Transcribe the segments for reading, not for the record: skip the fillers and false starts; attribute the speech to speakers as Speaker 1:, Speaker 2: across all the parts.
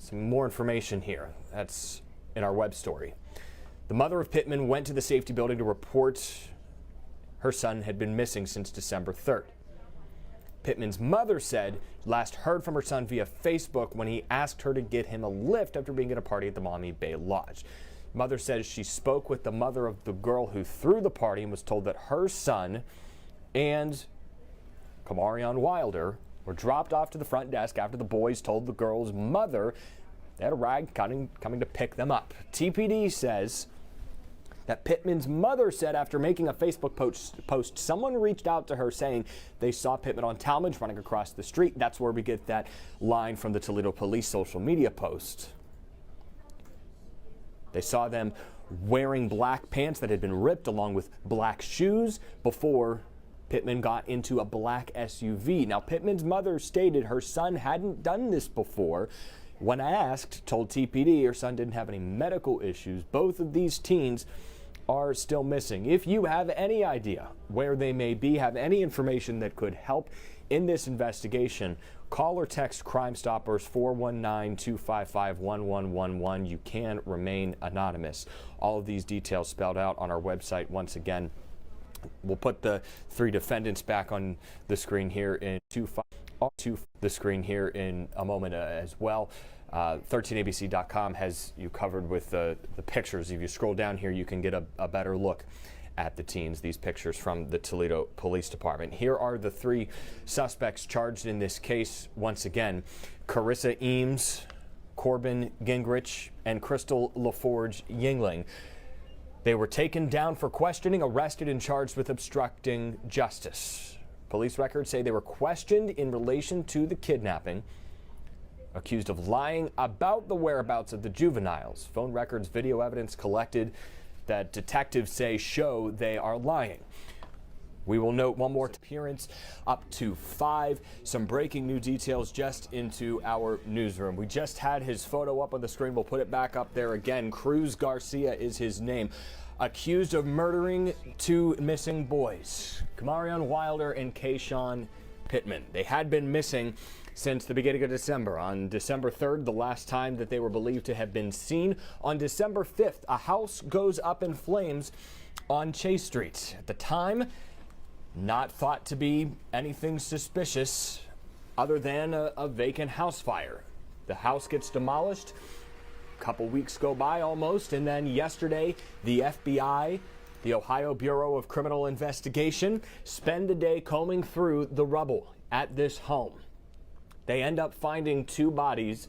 Speaker 1: Some more information here. That's in our web story. The mother of Pittman went to the safety building to report her son had been missing since December 3rd. Pittman's mother said last heard from her son via Facebook when he asked her to get him a lift after being at a party at the Maumee Bay Lodge. Mother says she spoke with the mother of the girl who threw the party and was told that her son and Kamarion Wilder were dropped off to the front desk after the boys told the girl's mother they had a ride coming to pick them up. TPD says that Pittman's mother said after making a Facebook post, someone reached out to her saying they saw Pittman on Talmadge running across the street. That's where we get that line from the Toledo Police social media post. They saw them wearing black pants that had been ripped along with black shoes before Pittman got into a black SUV. Now, Pittman's mother stated her son hadn't done this before. When asked, told TPD her son didn't have any medical issues. Both of these teens are still missing. If you have any idea where they may be, have any information that could help in this investigation, call or text Crime Stoppers 419-255-1111. You can remain anonymous. All of these details spelled out on our website once again. We'll put the three defendants back on the screen here in a moment as well. 13abc.com has you covered with the pictures. If you scroll down here, you can get a better look at the teens. These pictures from the Toledo Police Department. Here are the three suspects charged in this case. Once again, Carissa Eames, Corbin Gingrich, and Crystal LaForge Yingling. They were taken down for questioning, arrested, and charged with obstructing justice. Police records say they were questioned in relation to the kidnapping, accused of lying about the whereabouts of the juveniles. Phone records, video evidence collected that detectives say show they are lying. We will note one more appearance, up to 5. Some breaking new details just into our newsroom. We just had his photo up on the screen. We'll put it back up there again. Cruz Garcia is his name. Accused of murdering 2 missing boys, Kamarion Wilder and Kayshawn Pittman. They had been missing since the beginning of December. On December 3rd, the last time that they were believed to have been seen. On December 5th, a house goes up in flames on Chase Street. At the time, not thought to be anything suspicious other than a vacant house fire. The house gets demolished. A couple weeks go by almost, and then yesterday, the FBI, the Ohio Bureau of Criminal Investigation, spend the day combing through the rubble at this home. They end up finding 2 bodies,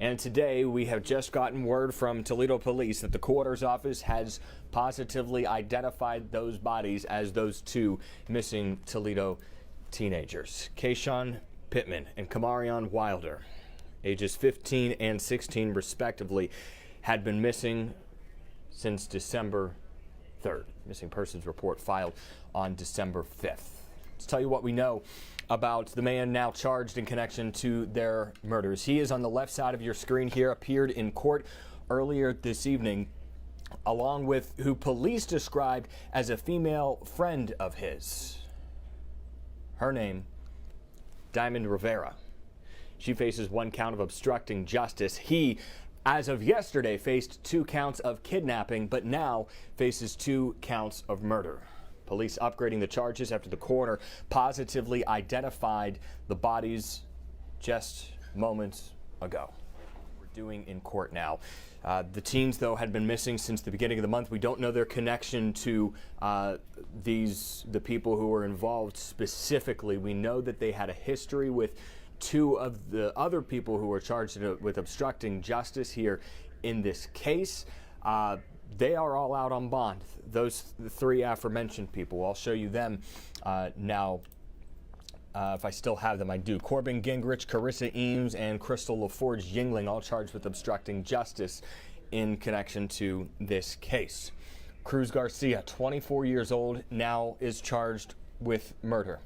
Speaker 1: and today we have just gotten word from Toledo Police that the coroner's office has positively identified those bodies as those 2 missing Toledo teenagers, Kayshawn Pittman and Kamarion Wilder, ages 15 and 16 respectively, had been missing since December 3rd. Missing persons report filed on December 5th. Let's tell you what we know about the man now charged in connection to their murders. He is on the left side of your screen here, appeared in court earlier this evening, along with who police described as a female friend of his. Her name, Diamond Rivera. She faces 1 count of obstructing justice. He, as of yesterday, faced 2 counts of kidnapping, but now faces 2 counts of murder. Police upgrading the charges after the coroner positively identified the bodies just moments ago. We're doing in court now. The teens, though, had been missing since the beginning of the month. We don't know their connection to the people who were involved specifically. We know that they had a history with 2 of the other people who were charged with obstructing justice here in this case. They are all out on bond. Those 3 aforementioned people. I'll show you them now. If I still have them, I do. Corbin Gingrich, Carissa Eames, and Crystal LaForge Yingling, all charged with obstructing justice in connection to this case. Cruz Garcia, 24 years old, now is charged with murder.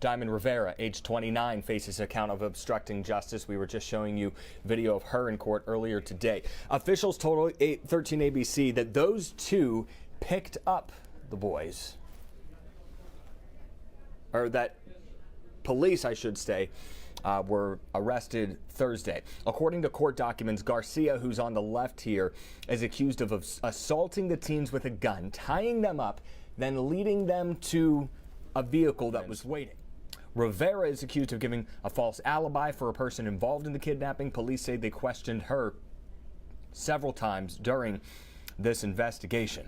Speaker 1: Diamond Rivera, age 29, faces a count of obstructing justice. We were just showing you video of her in court earlier today. Officials told 13ABC that those 2 picked up the boys, or that police, I should say, were arrested Thursday. According to court documents, Garcia, who's on the left here, is accused of assaulting the teens with a gun, tying them up, then leading them to a vehicle that was waiting. Rivera is accused of giving a false alibi for a person involved in the kidnapping. Police say they questioned her several times during this investigation.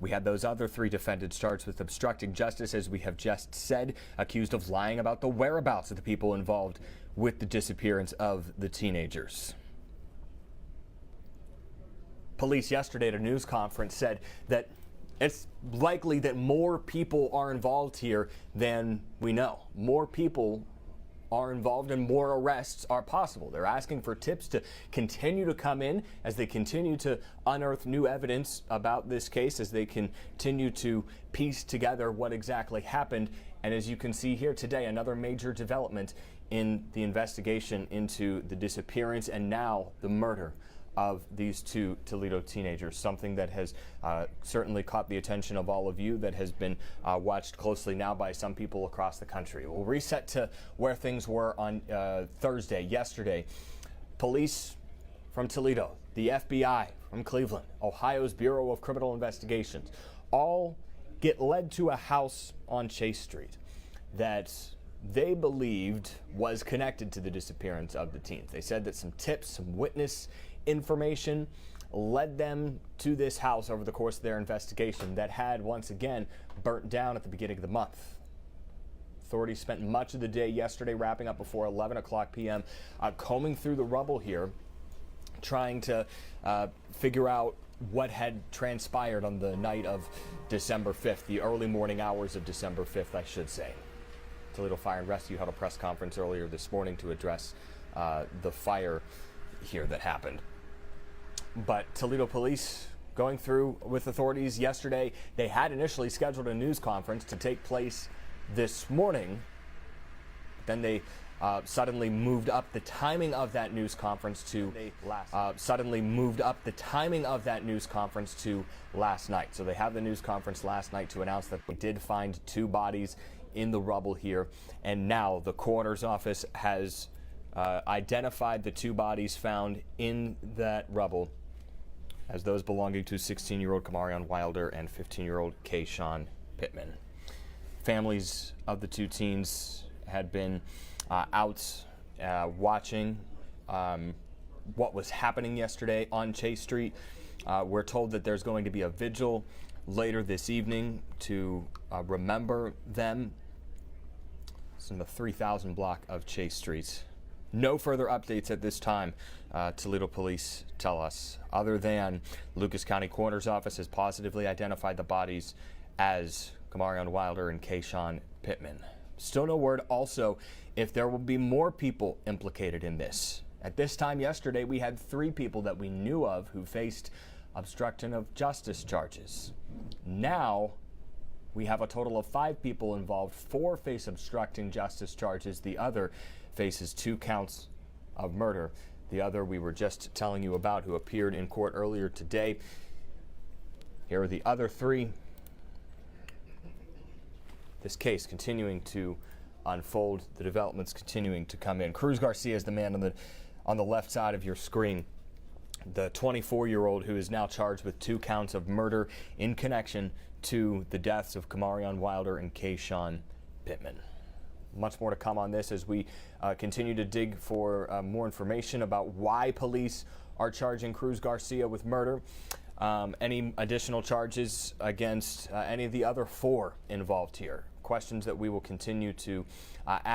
Speaker 1: We had those other 3 defendants charged with obstructing justice, as we have just said, accused of lying about the whereabouts of the people involved with the disappearance of the teenagers. Police yesterday at a news conference said that it's likely that more people are involved here than we know. More people are involved and more arrests are possible. They're asking for tips to continue to come in as they continue to unearth new evidence about this case, as they continue to piece together what exactly happened. And as you can see here today, another major development in the investigation into the disappearance and now the murder of these 2 Toledo teenagers, something that has certainly caught the attention of all of you, that has been watched closely now by some people across the country. We'll reset to where things were on Thursday. Yesterday, police from Toledo, the FBI from Cleveland, Ohio's Bureau of Criminal Investigations, all get led to a house on Chase Street that they believed was connected to the disappearance of the teens. They said that some tips, some witness information led them to this house over the course of their investigation that had once again burnt down at the beginning of the month. Authorities spent much of the day yesterday, wrapping up before 11 o'clock p.m., combing through the rubble here, trying to figure out what had transpired on the night of December 5th, the early morning hours of December 5th, I should say. Toledo Fire and Rescue held a press conference earlier this morning to address the fire here that happened. But Toledo police going through with authorities yesterday. They had initially scheduled a news conference to take place this morning. Then they suddenly moved up the timing of that news conference to last night. So they have the news conference last night to announce that they did find 2 bodies in the rubble here, and now the coroner's office has identified the 2 bodies found in that rubble as those belonging to 16-year-old Kamarion Wilder and 15-year-old Kayshawn Pittman. Families of the 2 teens had been out watching what was happening yesterday on Chase Street. We're told that there's going to be a vigil later this evening to remember them. It's in the 3000 block of Chase Street. No further updates at this time, Toledo police tell us, other than Lucas County Coroner's Office has positively identified the bodies as Kamarion Wilder and Kayshawn Pittman. Still no word also if there will be more people implicated in this. At this time yesterday, we had 3 people that we knew of who faced obstruction of justice charges. Now we have a total of 5 people involved. 4 face obstructing justice charges. The other faces 2 counts of murder. The other we were just telling you about, who appeared in court earlier today. Here are the other 3. This case continuing to unfold, the developments continuing to come in. Cruz Garcia is the man on the left side of your screen. The 24-year-old who is now charged with 2 counts of murder in connection to the deaths of Kamarion Wilder and Kayshawn Pittman. Much more to come on this as we continue to dig for more information about why police are charging Cruz Garcia with murder, any additional charges against any of the other 4 involved here. Questions that we will continue to ask.